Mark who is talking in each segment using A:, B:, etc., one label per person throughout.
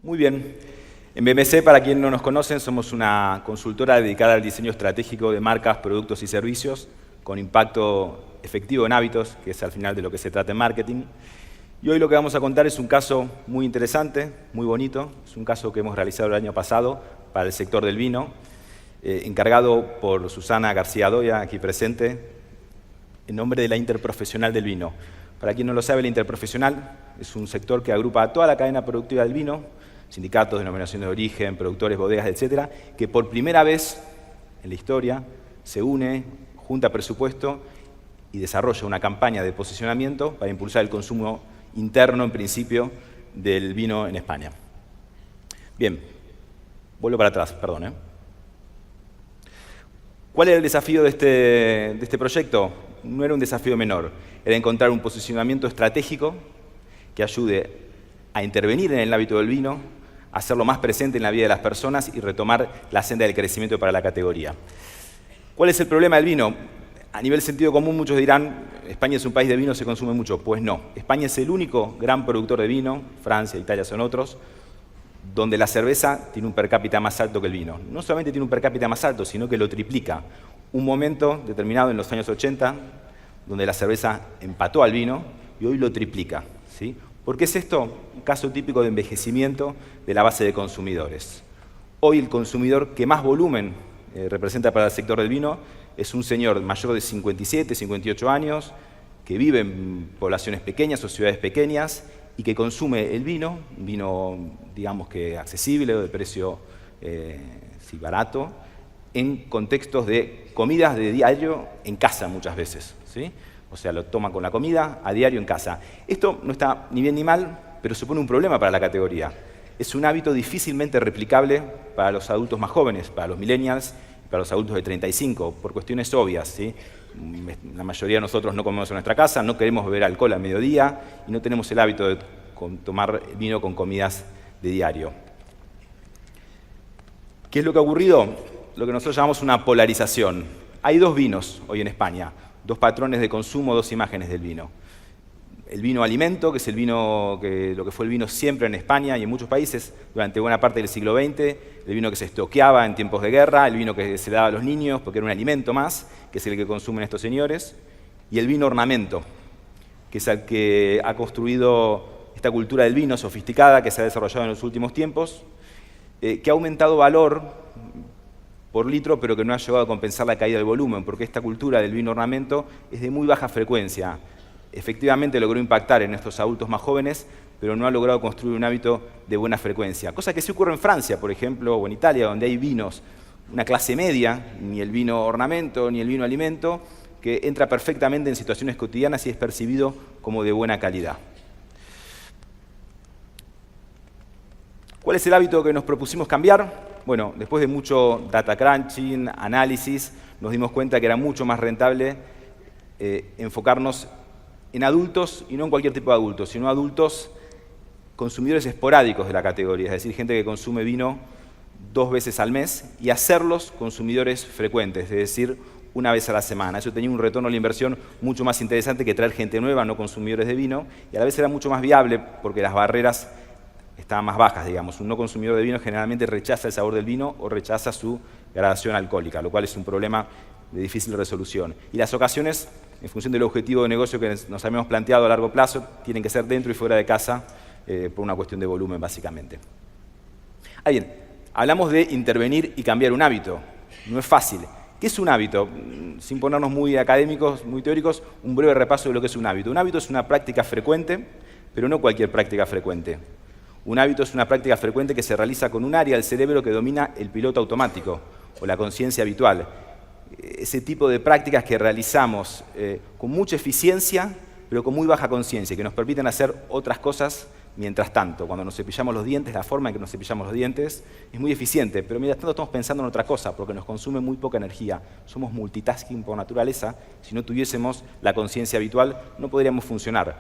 A: Muy bien. En BMC, para quienes no nos conocen, somos una consultora dedicada al diseño estratégico de marcas, productos y servicios con impacto efectivo en hábitos, que es al final de lo que se trata en marketing. Y hoy lo que vamos a contar es un caso muy interesante, muy bonito. Es un caso que hemos realizado el año pasado para el sector del vino, encargado por Susana García Doya, aquí presente, en nombre de la Interprofesional del Vino. Para quien no lo sabe, la Interprofesional es un sector que agrupa a toda la cadena productiva del vino, sindicatos, denominaciones de origen, productores, bodegas, etcétera, que por primera vez en la historia se une, junta presupuesto y desarrolla una campaña de posicionamiento para impulsar el consumo interno, en principio, del vino en España. Bien, vuelvo para atrás, perdón. ¿Cuál era el desafío de este proyecto? No era un desafío menor, era encontrar un posicionamiento estratégico que ayude a intervenir en el hábito del vino, a hacerlo más presente en la vida de las personas y retomar la senda del crecimiento para la categoría. ¿Cuál es el problema del vino? A nivel sentido común, muchos dirán, España es un país de vino, se consume mucho. Pues no, España es el único gran productor de vino, Francia, Italia son otros, donde la cerveza tiene un per cápita más alto que el vino. No solamente tiene un per cápita más alto, sino que lo triplica. Un momento determinado en los años 80, donde la cerveza empató al vino y hoy lo triplica, ¿sí? ¿Por qué es esto? Un caso típico de envejecimiento de la base de consumidores. Hoy el consumidor que más volumen representa para el sector del vino es un señor mayor de 57, 58 años, que vive en poblaciones pequeñas o ciudades pequeñas y que consume el vino, digamos que accesible o de precio sí, barato, en contextos de comidas de diario en casa muchas veces, ¿sí? O sea, lo toma con la comida a diario en casa. Esto no está ni bien ni mal, pero supone un problema para la categoría. Es un hábito difícilmente replicable para los adultos más jóvenes, para los millennials, para los adultos de 35, por cuestiones obvias, ¿sí? La mayoría de nosotros no comemos en nuestra casa, no queremos beber alcohol al mediodía y no tenemos el hábito de tomar vino con comidas de diario. ¿Qué es lo que ha ocurrido? Lo que nosotros llamamos una polarización. Hay dos vinos hoy en España, dos patrones de consumo, dos imágenes del vino. El vino alimento, que es lo que fue el vino siempre en España y en muchos países durante buena parte del siglo XX, el vino que se estoqueaba en tiempos de guerra, el vino que se le daba a los niños porque era un alimento más, que es el que consumen estos señores, y el vino ornamento, que es el que ha construido esta cultura del vino sofisticada que se ha desarrollado en los últimos tiempos, que ha aumentado valor por litro, pero que no ha llegado a compensar la caída del volumen, porque esta cultura del vino ornamento es de muy baja frecuencia. Efectivamente logró impactar en estos adultos más jóvenes, pero no ha logrado construir un hábito de buena frecuencia. Cosa que sí ocurre en Francia, por ejemplo, o en Italia, donde hay vinos, una clase media, ni el vino ornamento, ni el vino alimento, que entra perfectamente en situaciones cotidianas y es percibido como de buena calidad. ¿Cuál es el hábito que nos propusimos cambiar? Bueno, después de mucho data crunching, análisis, nos dimos cuenta que era mucho más rentable enfocarnos en adultos, y no en cualquier tipo de adultos, sino adultos consumidores esporádicos de la categoría, es decir, gente que consume vino 2 veces al mes, y hacerlos consumidores frecuentes, es decir, una vez a la semana. Eso tenía un retorno a la inversión mucho más interesante que traer gente nueva, no consumidores de vino, y a la vez era mucho más viable porque las barreras estaban más bajas, digamos. Un no consumidor de vino generalmente rechaza el sabor del vino o rechaza su gradación alcohólica, lo cual es un problema de difícil resolución. Y las ocasiones, en función del objetivo de negocio que nos habíamos planteado a largo plazo, tienen que ser dentro y fuera de casa por una cuestión de volumen, básicamente. Bien, hablamos de intervenir y cambiar un hábito. No es fácil. ¿Qué es un hábito? Sin ponernos muy académicos, muy teóricos, un breve repaso de lo que es un hábito. Un hábito es una práctica frecuente, pero no cualquier práctica frecuente. Un hábito es una práctica frecuente que se realiza con un área del cerebro que domina el piloto automático o la conciencia habitual. Ese tipo de prácticas que realizamos con mucha eficiencia, pero con muy baja conciencia, que nos permiten hacer otras cosas mientras tanto. Cuando nos cepillamos los dientes, la forma en que nos cepillamos los dientes es muy eficiente, pero mientras tanto estamos pensando en otra cosa, porque nos consume muy poca energía. Somos multitasking por naturaleza. Si no tuviésemos la conciencia habitual, no podríamos funcionar.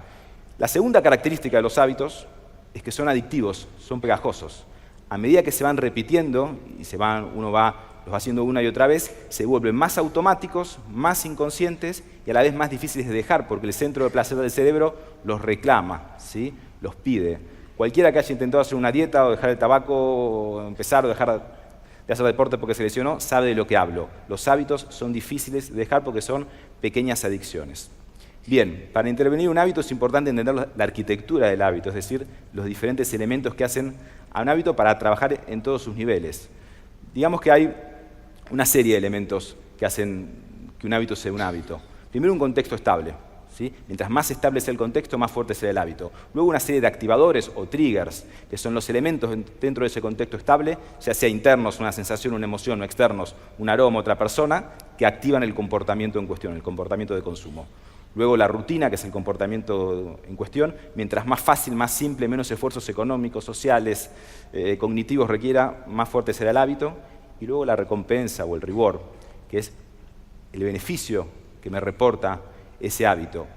A: La segunda característica de los hábitos es que son adictivos, son pegajosos. A medida que se van repitiendo y los va haciendo una y otra vez, se vuelven más automáticos, más inconscientes y a la vez más difíciles de dejar, porque el centro de placer del cerebro los reclama, ¿sí? Los pide. Cualquiera que haya intentado hacer una dieta o dejar el tabaco o empezar o dejar de hacer deporte porque se lesionó, sabe de lo que hablo. Los hábitos son difíciles de dejar porque son pequeñas adicciones. Bien, para intervenir un hábito es importante entender la arquitectura del hábito, es decir, los diferentes elementos que hacen a un hábito para trabajar en todos sus niveles. Digamos que hay una serie de elementos que hacen que un hábito sea un hábito. Primero, un contexto estable, ¿sí? Mientras más estable sea el contexto, más fuerte será el hábito. Luego, una serie de activadores o triggers, que son los elementos dentro de ese contexto estable, ya sea internos, una sensación, una emoción, o externos, un aroma, otra persona, que activan el comportamiento en cuestión, el comportamiento de consumo. Luego la rutina, que es el comportamiento en cuestión, mientras más fácil, más simple, menos esfuerzos económicos, sociales, cognitivos requiera, más fuerte será el hábito. Y luego la recompensa o el reward, que es el beneficio que me reporta ese hábito,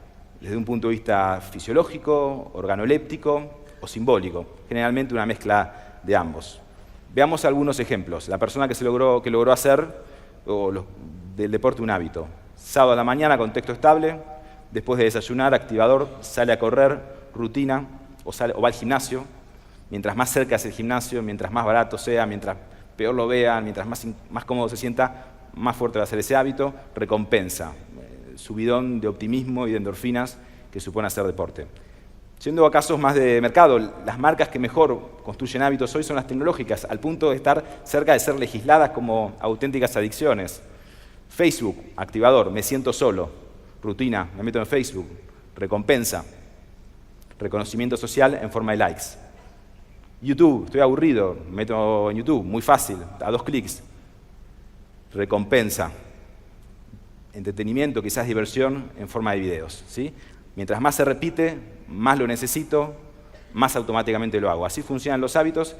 A: desde un punto de vista fisiológico, organoléptico o simbólico, generalmente una mezcla de ambos. Veamos algunos ejemplos. La persona que logró hacer del deporte un hábito. Sábado a la mañana, contexto estable. Después de desayunar, activador, sale a correr, rutina, o va al gimnasio. Mientras más cerca es el gimnasio, mientras más barato sea, mientras peor lo vean, mientras más cómodo se sienta, más fuerte va a ser ese hábito. Recompensa, subidón de optimismo y de endorfinas que supone hacer deporte. Yendo a casos más de mercado, las marcas que mejor construyen hábitos hoy son las tecnológicas, al punto de estar cerca de ser legisladas como auténticas adicciones. Facebook, activador, me siento solo. Rutina, me meto en Facebook. Recompensa, reconocimiento social en forma de likes. YouTube, estoy aburrido, me meto en YouTube, muy fácil, a 2 clics. Recompensa, entretenimiento, quizás diversión en forma de videos, ¿sí? Mientras más se repite, más lo necesito, más automáticamente lo hago. Así funcionan los hábitos,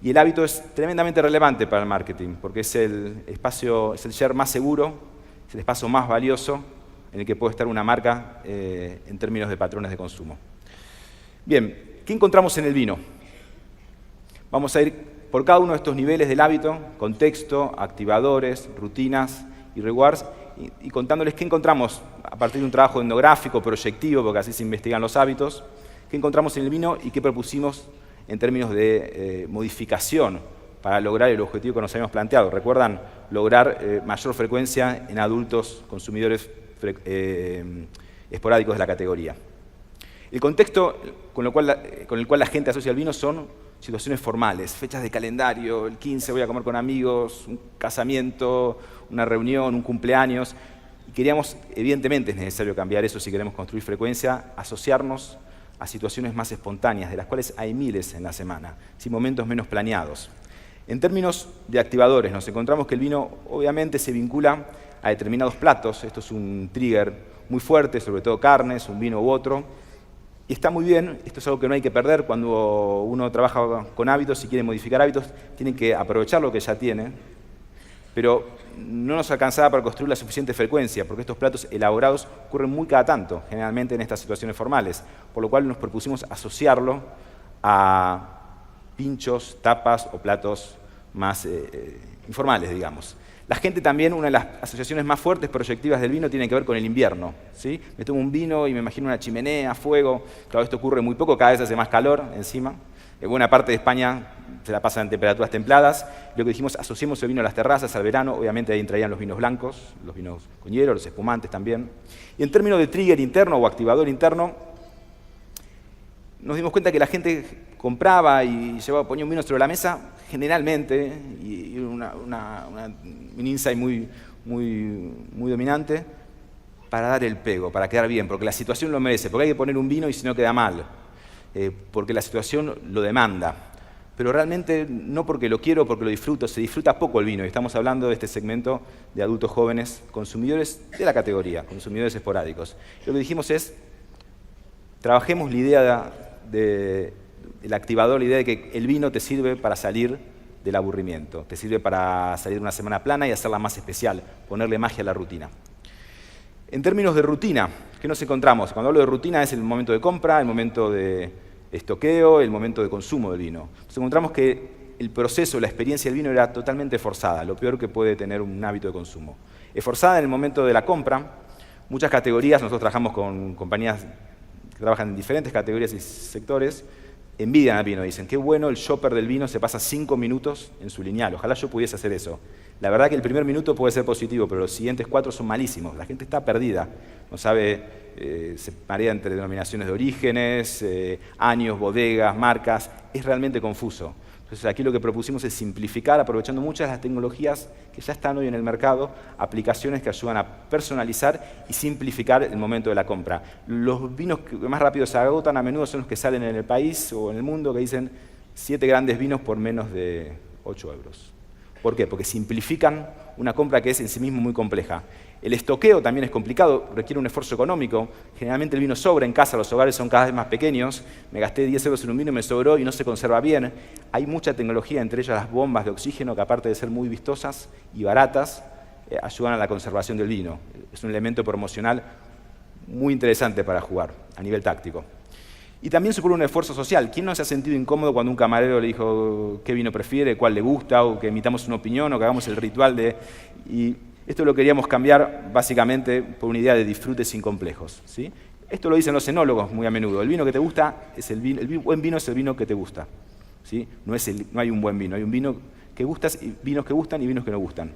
A: y el hábito es tremendamente relevante para el marketing, porque es el share más seguro, es el espacio más valioso en el que puede estar una marca en términos de patrones de consumo. Bien, ¿qué encontramos en el vino? Vamos a ir por cada uno de estos niveles del hábito, contexto, activadores, rutinas y rewards, y contándoles qué encontramos a partir de un trabajo etnográfico, proyectivo, porque así se investigan los hábitos, qué encontramos en el vino y qué propusimos en términos de modificación para lograr el objetivo que nos habíamos planteado. Recuerdan, lograr mayor frecuencia en adultos consumidores esporádicos de la categoría. El contexto con el cual la gente asocia el vino son situaciones formales, fechas de calendario, el 15 voy a comer con amigos, un casamiento, una reunión, un cumpleaños. Y queríamos, evidentemente es necesario cambiar eso si queremos construir frecuencia, asociarnos a situaciones más espontáneas, de las cuales hay miles en la semana, sin momentos menos planeados. En términos de activadores, nos encontramos que el vino obviamente se vincula a determinados platos. Esto es un trigger muy fuerte, sobre todo carnes, un vino u otro. Y está muy bien, esto es algo que no hay que perder cuando uno trabaja con hábitos y quiere modificar hábitos, tienen que aprovechar lo que ya tiene, pero no nos alcanzaba para construir la suficiente frecuencia, porque estos platos elaborados ocurren muy cada tanto, generalmente en estas situaciones formales, por lo cual nos propusimos asociarlo a pinchos, tapas o platos más informales, digamos. La gente también, una de las asociaciones más fuertes proyectivas del vino tiene que ver con el invierno, ¿sí? Me tomo un vino y me imagino una chimenea, fuego. Claro, esto ocurre muy poco, cada vez hace más calor encima. En buena parte de España se la pasan en temperaturas templadas. Lo que dijimos, asociemos el vino a las terrazas, al verano. Obviamente ahí entrarían los vinos blancos, los vinos con hielo, los espumantes también. Y en términos de trigger interno o activador interno, nos dimos cuenta que la gente compraba y ponía un vino sobre la mesa, generalmente, y un insight muy dominante, para dar el pego, para quedar bien, porque la situación lo merece, porque hay que poner un vino y si no queda mal, porque la situación lo demanda. Pero realmente no porque lo quiero, porque lo disfruto, se disfruta poco el vino, y estamos hablando de este segmento de adultos jóvenes, consumidores de la categoría, consumidores esporádicos. Lo que dijimos es, trabajemos la idea del activador, la idea de que el vino te sirve para salir del aburrimiento, te sirve para salir de una semana plana y hacerla más especial, ponerle magia a la rutina. En términos de rutina, ¿qué nos encontramos? Cuando hablo de rutina es el momento de compra, el momento de estoqueo, el momento de consumo del vino. Nos encontramos que el proceso, la experiencia del vino era totalmente forzada, lo peor que puede tener un hábito de consumo. Es forzada en el momento de la compra. Muchas categorías, nosotros trabajamos con compañías que trabajan en diferentes categorías y sectores, envidian al vino, dicen, qué bueno, el shopper del vino se pasa 5 minutos en su lineal, ojalá yo pudiese hacer eso. La verdad que el primer minuto puede ser positivo, pero los siguientes 4 son malísimos. La gente está perdida, no sabe, se marea entre denominaciones de orígenes, años, bodegas, marcas, es realmente confuso. Entonces aquí lo que propusimos es simplificar, aprovechando muchas de las tecnologías que ya están hoy en el mercado, aplicaciones que ayudan a personalizar y simplificar el momento de la compra. Los vinos que más rápido se agotan a menudo son los que salen en el país o en el mundo, que dicen 7 grandes vinos por menos de 8 euros. ¿Por qué? Porque simplifican una compra que es en sí mismo muy compleja. El estoqueo también es complicado, requiere un esfuerzo económico. Generalmente el vino sobra en casa, los hogares son cada vez más pequeños. Me gasté 10 euros en un vino y me sobró y no se conserva bien. Hay mucha tecnología, entre ellas las bombas de oxígeno, que aparte de ser muy vistosas y baratas, ayudan a la conservación del vino. Es un elemento promocional muy interesante para jugar a nivel táctico. Y también supone un esfuerzo social. ¿Quién no se ha sentido incómodo cuando un camarero le dijo qué vino prefiere, cuál le gusta, o que emitamos una opinión, o que hagamos el ritual de... Y esto lo queríamos cambiar básicamente por una idea de disfrute sin complejos, ¿sí? Esto lo dicen los enólogos muy a menudo. El vino que te gusta es el vino, el buen vino es el vino que te gusta, ¿sí? No hay un buen vino, hay un vino que gustas, y vinos que gustan y vinos que no gustan.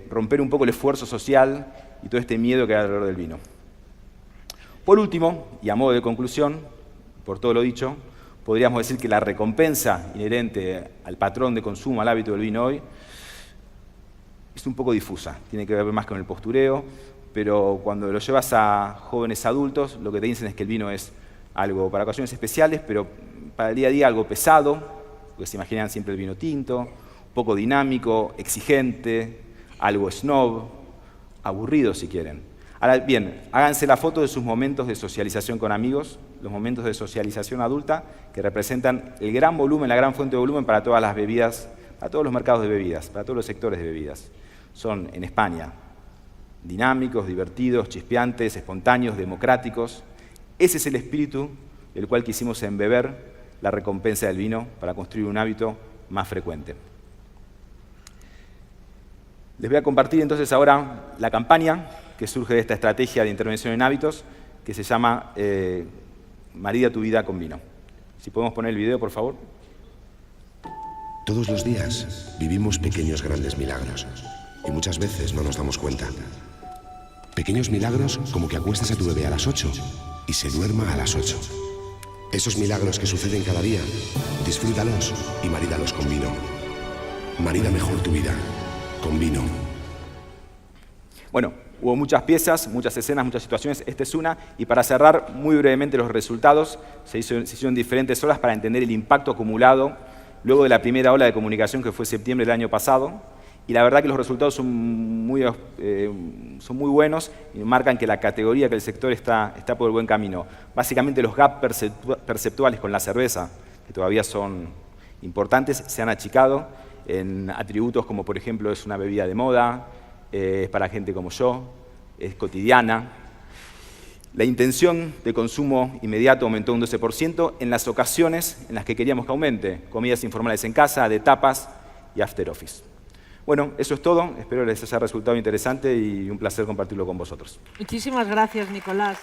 A: Romper un poco el esfuerzo social y todo este miedo que hay alrededor del vino. Por último, y a modo de conclusión, por todo lo dicho, podríamos decir que la recompensa inherente al patrón de consumo, al hábito del vino hoy, es un poco difusa. Tiene que ver más con el postureo, pero cuando lo llevas a jóvenes adultos, lo que te dicen es que el vino es algo para ocasiones especiales, pero para el día a día algo pesado, porque se imaginan siempre el vino tinto, poco dinámico, exigente, algo snob, aburrido si quieren. Ahora bien, háganse la foto de sus momentos de socialización con amigos, los momentos de socialización adulta, que representan el gran volumen, la gran fuente de volumen para todas las bebidas, para todos los mercados de bebidas, para todos los sectores de bebidas. Son, en España, dinámicos, divertidos, chispeantes, espontáneos, democráticos. Ese es el espíritu del cual quisimos embeber la recompensa del vino para construir un hábito más frecuente. Les voy a compartir entonces ahora la campaña que surge de esta estrategia de intervención en hábitos, que se llama Marida tu vida con vino. Si podemos poner el video, por favor.
B: Todos los días vivimos pequeños grandes milagros y muchas veces no nos damos cuenta. Pequeños milagros como que acuestas a tu bebé a las 8 y se duerma a las 8. Esos milagros que suceden cada día, disfrútalos y marídalos con vino. Marida mejor tu vida con vino.
A: Bueno, hubo muchas piezas, muchas escenas, muchas situaciones. Esta es una. Y para cerrar muy brevemente los resultados, se hicieron diferentes horas para entender el impacto acumulado luego de la primera ola de comunicación que fue septiembre del año pasado. Y la verdad que los resultados son muy buenos y marcan que la categoría, que el sector está por el buen camino. Básicamente los gaps perceptuales con la cerveza, que todavía son importantes, se han achicado en atributos como, por ejemplo, es una bebida de moda, es para gente como yo, es cotidiana. La intención de consumo inmediato aumentó un 12% en las ocasiones en las que queríamos que aumente, comidas informales en casa, de tapas y after office. Bueno, eso es todo. Espero les haya resultado interesante y un placer compartirlo con vosotros.
C: Muchísimas gracias, Nicolás.